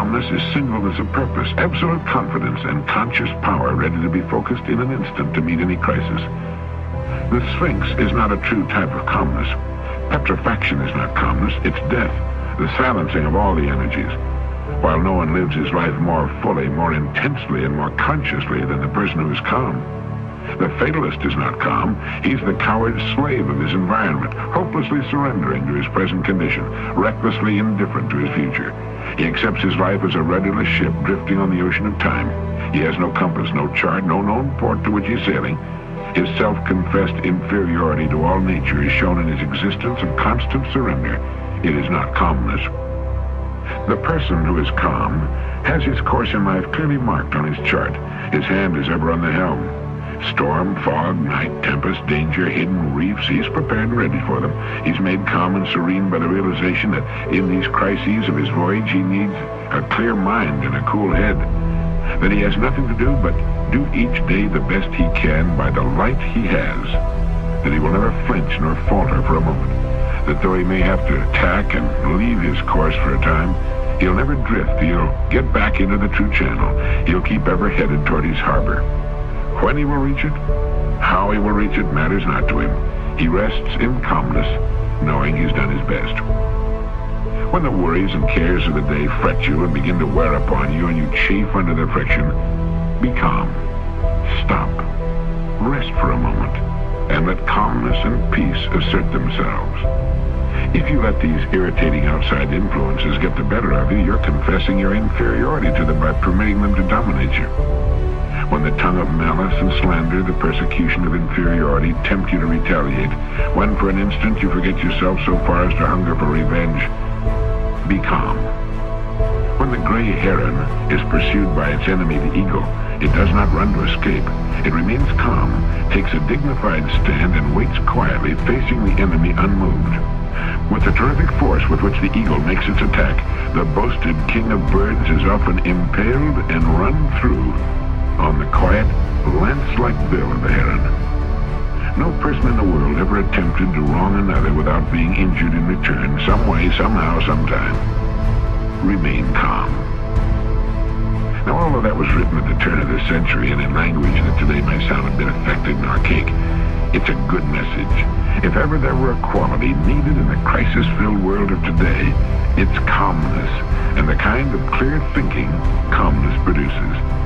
Calmness is singleness of purpose, absolute confidence, and conscious power ready to be focused in an instant to meet any crisis. The Sphinx is not a true type of calmness. Petrifaction is not calmness, it's death, the silencing of all the energies. While no one lives his life more fully, more intensely, and more consciously than the person who is calm. The fatalist is not calm. He's the coward slave of his environment, hopelessly surrendering to his present condition, recklessly indifferent to his future. He accepts his life as a rudderless ship drifting on the ocean of time. He has no compass, no chart, no known port to which he's sailing. His self-confessed inferiority to all nature is shown in his existence of constant surrender. It is not calmness. The person who is calm has his course in life clearly marked on his chart. His hand is ever on the helm. Storm, fog, night, tempest, danger, hidden reefs, he's prepared and ready for them. He's made calm and serene by the realization that in these crises of his voyage he needs a clear mind and a cool head. That he has nothing to do but do each day the best he can by the light he has. That he will never flinch nor falter for a moment. That though he may have to tack and leave his course for a time, he'll never drift. He'll get back into the true channel. He'll keep ever headed toward his harbor. When he will reach it, how he will reach it matters not to him. He rests in calmness, knowing he's done his best. When the worries and cares of the day fret you and begin to wear upon you and you chafe under their friction, be calm. Stop. Rest for a moment, and let calmness and peace assert themselves. If you let these irritating outside influences get the better of you, you're confessing your inferiority to them by permitting them to dominate you. When the tongue of malice and slander, the persecution of inferiority, tempt you to retaliate, when for an instant you forget yourself so far as to hunger for revenge, be calm. When the gray heron is pursued by its enemy, the eagle, it does not run to escape. It remains calm, takes a dignified stand, and waits quietly, facing the enemy unmoved. With the terrific force with which the eagle makes its attack, the boasted king of birds is often impaled and run through on the quiet, lance-like bill of the heron. No person in the world ever attempted to wrong another without being injured in return, some way, somehow, sometime. Remain calm. Now, although that was written at the turn of the century and in language that today may sound a bit affected and archaic, it's a good message. If ever there were a quality needed in the crisis-filled world of today, it's calmness, and the kind of clear thinking calmness produces.